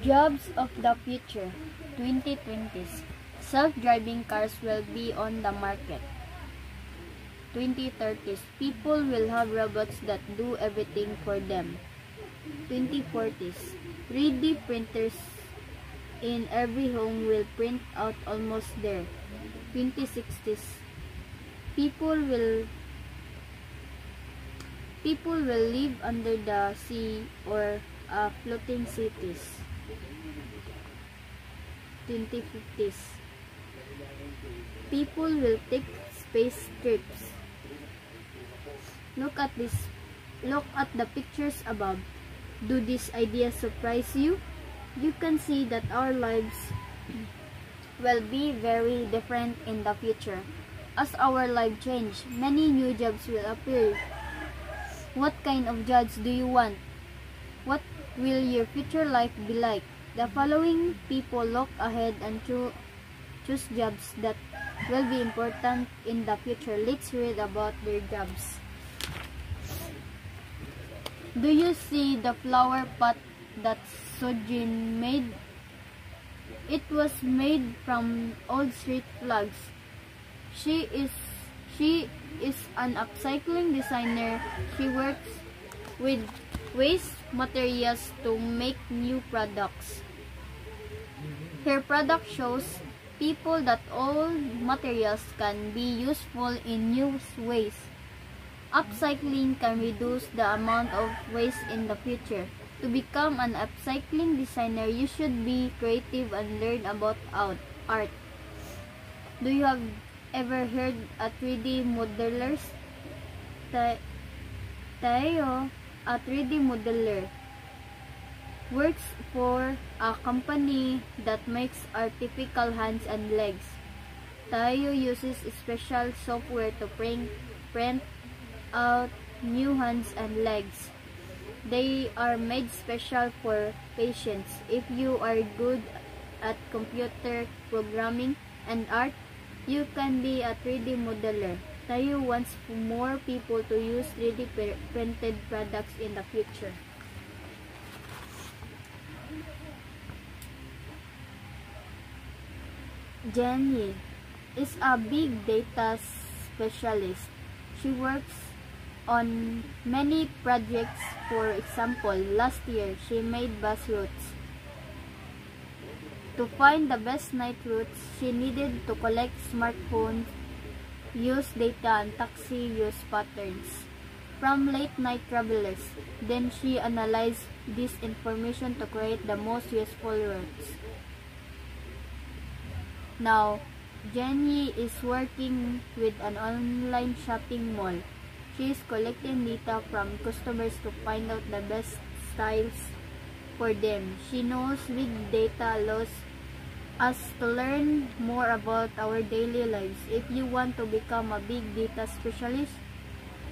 Jobs of the future, 2020s. Self-driving cars will be on the market. 2030s. People will have robots that do everything for them. 2040s. 3D printers in every home will print out almost there. 2060s. People will live under the sea or floating cities. 2050s. People will take space trips. Look at the pictures above. Do these ideas surprise you? You can see that our lives will be very different in the future. As our life change, many new jobs will appear. What kind of jobs do you want? What will your future life be like? The following people look ahead and choose jobs that will be important in the future. Let's read about their jobs. Do you see the flower pot that Sojin made? It was made from old street flags. She is an upcycling designer. She works with waste materials to make new products. Her product shows people that old materials can be useful in new ways. Upcycling can reduce the amount of waste in the future. To become an upcycling designer, you should be creative and learn about art. Do you have ever heard of 3D modelers? Tayo, a 3D modeler, works for a company that makes artificial hands and legs. Tayo uses special software to print out new hands and legs. They are made special for patients. If you are good at computer programming and art, you can be a 3D modeler. Tayo wants more people to use 3D printed products in the future. Jenny is a big data specialist. She works on many projects. For example, last year she made bus routes. To find the best night routes, she needed to collect smartphones, use data, and taxi use patterns from late-night travelers. Then she analyzed this information to create the most useful routes. Now, Jenny is working with an online shopping mall. She is collecting data from customers to find out the best styles for them. She knows big data allows us to learn more about our daily lives. If you want to become a big data specialist,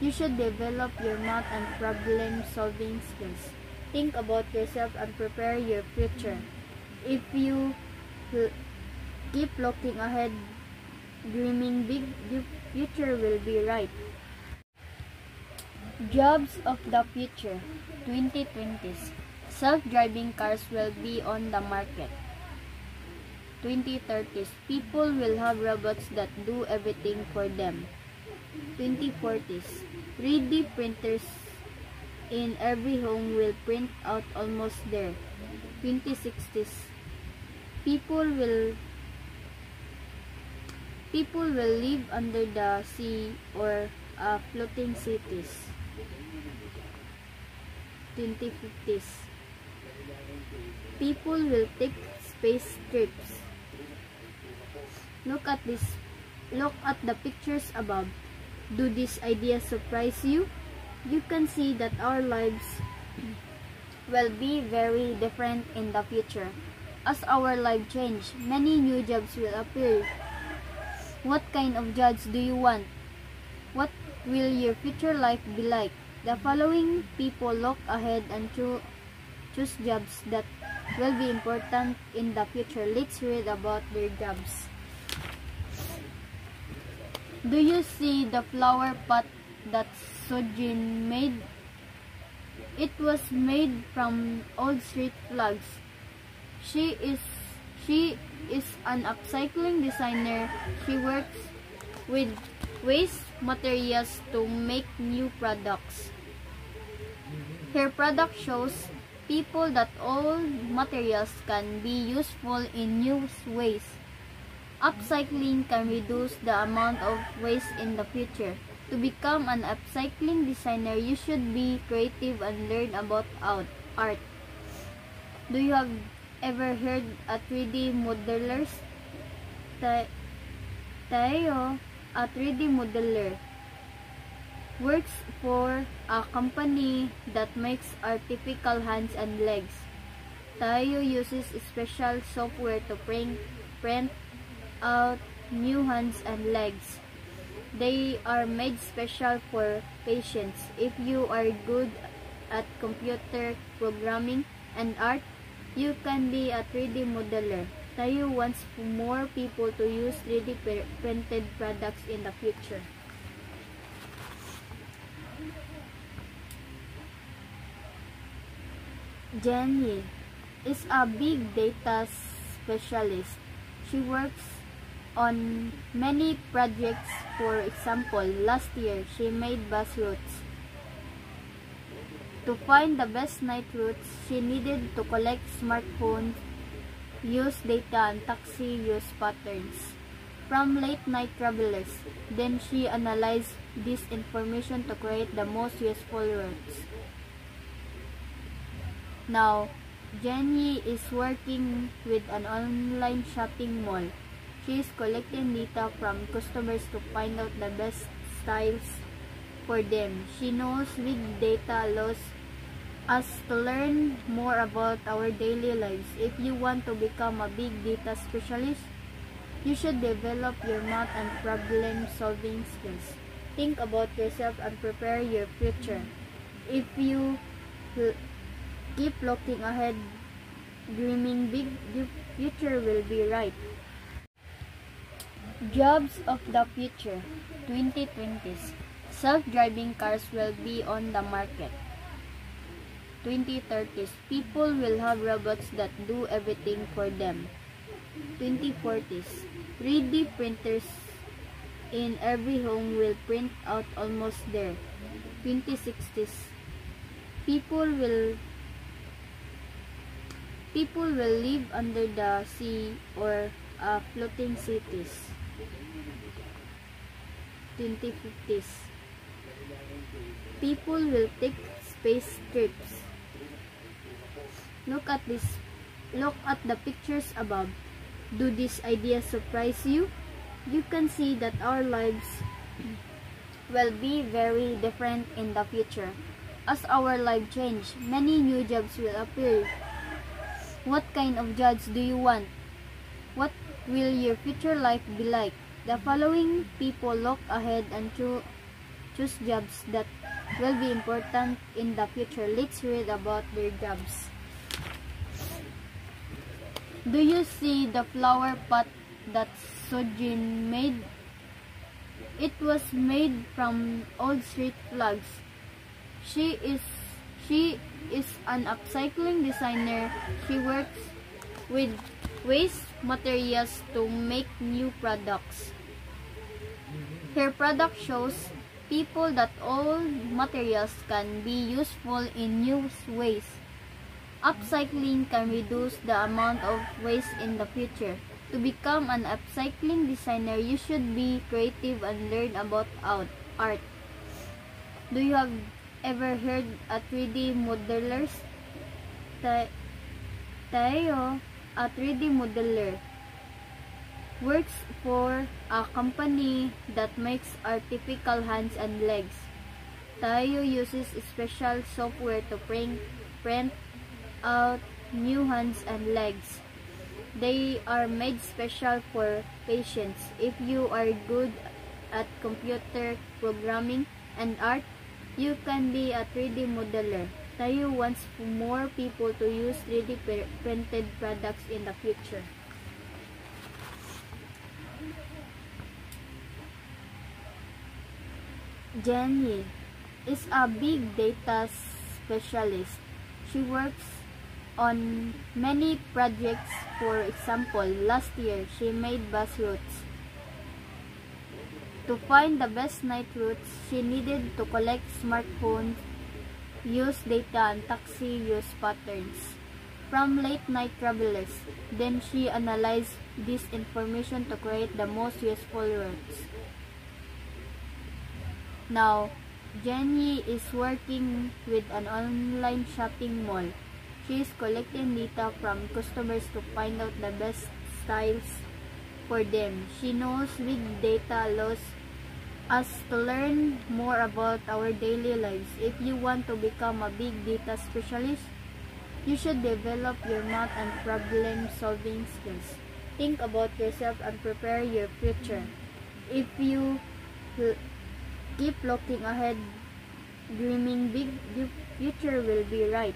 you should develop your math and problem-solving skills. Think about yourself and prepare your future. If you keep looking ahead, dreaming big, your future will be right. Jobs of the future, 2020s. Self-driving cars will be on the market. 2030s. People will have robots that do everything for them. 2040s. 3D printers in every home will print out almost there. 2060s. People will live under the sea or floating cities. 2050s. People will take space trips. Look at the pictures above. Do these ideas surprise you? You can see that our lives will be very different in the future. As our life change, many new jobs will appear. What kind of jobs do you want? What will your future life be like? The following people look ahead and choose jobs that will be important in the future. Let's read about their jobs. Do you see the flower pot that Sojin made? It was made from old street flags. She is she is an upcycling designer. She works with waste materials to make new products. Her product shows people that old materials can be useful in new ways. Upcycling can reduce the amount of waste in the future. To become an upcycling designer, you should be creative and learn about art. Do you have ever heard a 3D modelers? Tayo, a 3D modeler, works for a company that makes artificial hands and legs. Tayo uses special software to print out new hands and legs. They are made special for patients. If you are good at computer programming and art, you can be a 3D modeler. Tayo wants more people to use 3D printed products in the future. Jenny is a big data specialist. She works on many projects. For example, last year she made bus routes. To find the best night routes, she needed to collect smartphones, use data, and taxi use patterns from late-night travelers. Then she analyzed this information to create the most useful routes. Now, Jenny is working with an online shopping mall. She is collecting data from customers to find out the best styles for them. She knows big data allows us to learn more about our daily lives. If you want to become a big data specialist, you should develop your math and problem-solving skills. Think about yourself and prepare your future. If you keep looking ahead, dreaming big, your future will be right. Jobs of the future, 2020s. Self-driving cars will be on the market. 2030s, people will have robots that do everything for them. 2040s, 3D printers in every home will print out almost there. 2060s, people will live under the sea or floating cities. 2050s, people will take space trips. Look at the pictures above. Do these ideas surprise you? You can see that our lives will be very different in the future. As our life change, many new jobs will appear. What kind of jobs do you want? What will your future life be like? The following people look ahead and choose jobs that will be important in the future. Let's read about their jobs. Do you see the flower pot that Sojin made? It was made from old street flags. She is an upcycling designer. She works with waste materials to make new products. Her product shows people that old materials can be useful in new ways. Upcycling can reduce the amount of waste in the future. To become an upcycling designer, you should be creative and learn about art. Do you have ever heard a 3D modelers? Tayo, a 3D modeler, works for a company that makes artificial hands and legs. Tayo uses special software to print out new hands and legs. They are made special for patients. If you are good at computer programming and art, you can be a 3D modeler. Tayo wants more people to use 3D printed products in the future. Jenny is a big data specialist. She works on many projects. For example, last year, she made bus routes. To find the best night routes, she needed to collect smartphones, use data, and taxi use patterns from late-night travelers. Then she analyzed this information to create the most useful routes. Now, Jenny is working with an online shopping mall. She is collecting data from customers to find out the best styles for them. She knows big data allows us to learn more about our daily lives. If you want to become a big data specialist, you should develop your math and problem-solving skills. Think about yourself and prepare your future. If you keep looking ahead, dreaming big, your future will be right.